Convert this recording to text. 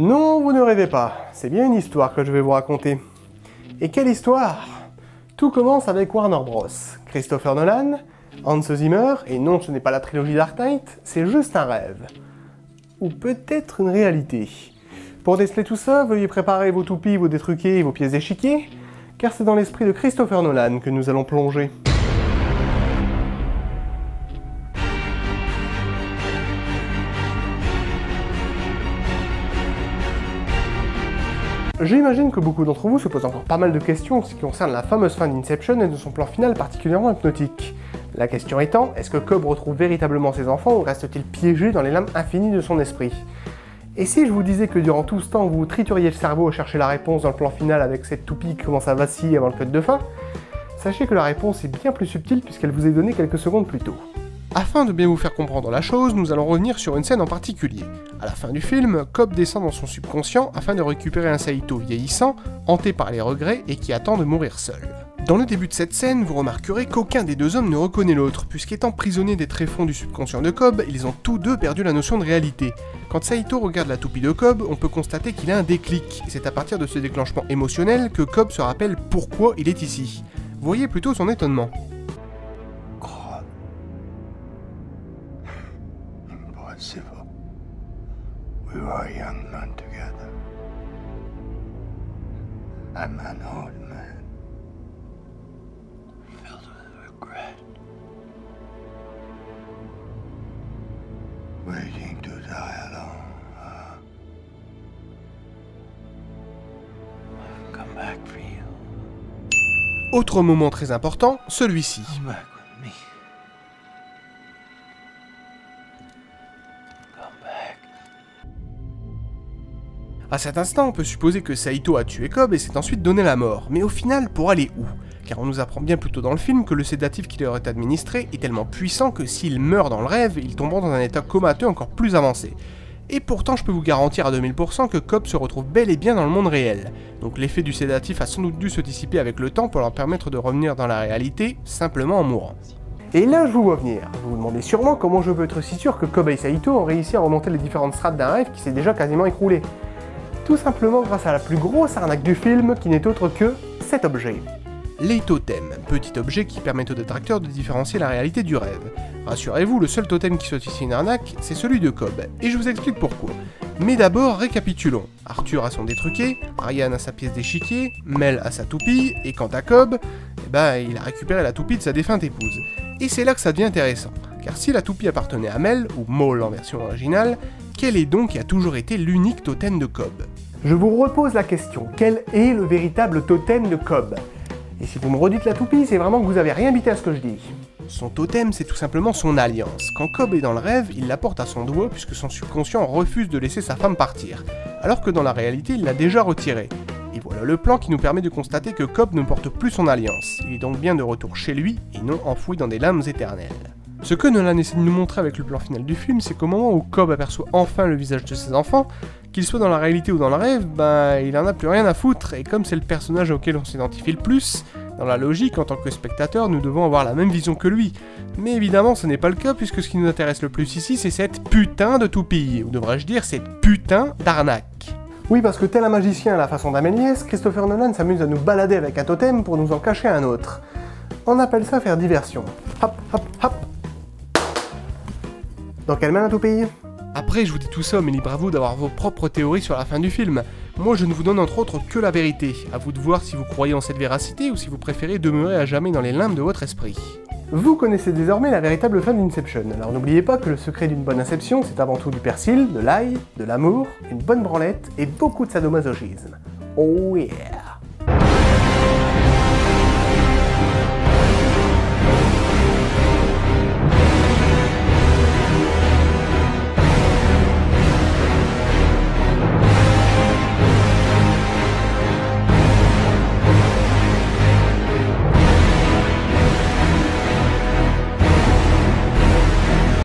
Non, vous ne rêvez pas, c'est bien une histoire que je vais vous raconter. Et quelle histoire? Tout commence avec Warner Bros. Christopher Nolan, Hans Zimmer, et non, ce n'est pas la trilogie Dark Knight, c'est juste un rêve. Ou peut-être une réalité. Pour déceler tout ça, veuillez préparer vos toupies, vos détruqués et vos pièces d'échiquier, car c'est dans l'esprit de Christopher Nolan que nous allons plonger. J'imagine que beaucoup d'entre vous se posent encore pas mal de questions en ce qui concerne la fameuse fin d'Inception et de son plan final particulièrement hypnotique. La question étant, est-ce que Cobb retrouve véritablement ses enfants ou reste-t-il piégé dans les lames infinies de son esprit? Et si je vous disais que durant tout ce temps vous trituriez le cerveau à chercher la réponse dans le plan final avec cette toupie qui commence à vaciller avant le cut de fin, sachez que la réponse est bien plus subtile puisqu'elle vous est donnée quelques secondes plus tôt. Afin de bien vous faire comprendre la chose, nous allons revenir sur une scène en particulier. À la fin du film, Cobb descend dans son subconscient afin de récupérer un Saito vieillissant, hanté par les regrets et qui attend de mourir seul. Dans le début de cette scène, vous remarquerez qu'aucun des deux hommes ne reconnaît l'autre, puisqu'étant prisonniers des tréfonds du subconscient de Cobb, ils ont tous deux perdu la notion de réalité. Quand Saito regarde la toupie de Cobb, on peut constater qu'il a un déclic, et c'est à partir de ce déclenchement émotionnel que Cobb se rappelle pourquoi il est ici. Voyez plutôt son étonnement. Impossible. We were young men together. I'm an old man, filled with regret, waiting to die alone. I've come back for you. Autre moment très important, celui-ci. Come back with me. À cet instant, on peut supposer que Saito a tué Cobb et s'est ensuite donné la mort, mais au final, pour aller où? Car on nous apprend bien plus tôt dans le film que le sédatif qui leur est administré est tellement puissant que s'il meurt dans le rêve, ils tomberont dans un état comateux encore plus avancé. Et pourtant, je peux vous garantir à 2000% que Cobb se retrouve bel et bien dans le monde réel. Donc l'effet du sédatif a sans doute dû se dissiper avec le temps pour leur permettre de revenir dans la réalité, simplement en mourant. Et là, je vous vois venir. Vous vous demandez sûrement comment je peux être si sûr que Cobb et Saito ont réussi à remonter les différentes strates d'un rêve qui s'est déjà quasiment écroulé. Tout simplement grâce à la plus grosse arnaque du film qui n'est autre que cet objet. Les totems, petit objet qui permet aux détracteurs de différencier la réalité du rêve. Rassurez-vous, le seul totem qui soit ici une arnaque, c'est celui de Cobb, et je vous explique pourquoi. Mais d'abord, récapitulons. Arthur a son détruqué, Ariane a sa pièce d'échiquier, Mel a sa toupie, et quant à Cobb, il a récupéré la toupie de sa défunte épouse. Et c'est là que ça devient intéressant, car si la toupie appartenait à Mel, ou Maul en version originale, quel est donc qui a toujours été l'unique totem de Cobb? Je vous repose la question, quel est le véritable totem de Cobb? Et si vous me redites la toupie, c'est vraiment que vous avez rien bité à ce que je dis. Son totem, c'est tout simplement son alliance. Quand Cobb est dans le rêve, il la porte à son doigt puisque son subconscient refuse de laisser sa femme partir, alors que dans la réalité, il l'a déjà retirée. Et voilà le plan qui nous permet de constater que Cobb ne porte plus son alliance. Il est donc bien de retour chez lui et non enfoui dans des lames éternelles. Ce que Nolan essaie de nous montrer avec le plan final du film, c'est qu'au moment où Cobb aperçoit enfin le visage de ses enfants, qu'il soit dans la réalité ou dans le rêve, il en a plus rien à foutre, et comme c'est le personnage auquel on s'identifie le plus, dans la logique, en tant que spectateur, nous devons avoir la même vision que lui. Mais évidemment, ce n'est pas le cas, puisque ce qui nous intéresse le plus ici, c'est cette putain de toupie, ou devrais-je dire, cette putain d'arnaque. Oui, parce que tel un magicien à la façon d'Améliès, Christopher Nolan s'amuse à nous balader avec un totem pour nous en cacher un autre. On appelle ça faire diversion. Hop, hop, hop. Dans quelle main la toupie? Après, je vous dis tout ça, mais libre à vous d'avoir vos propres théories sur la fin du film. Moi, je ne vous donne entre autres que la vérité. À vous de voir si vous croyez en cette véracité ou si vous préférez demeurer à jamais dans les limbes de votre esprit. Vous connaissez désormais la véritable fin d'Inception, alors n'oubliez pas que le secret d'une bonne inception, c'est avant tout du persil, de l'ail, de l'amour, une bonne branlette et beaucoup de sadomasochisme. Oh yeah!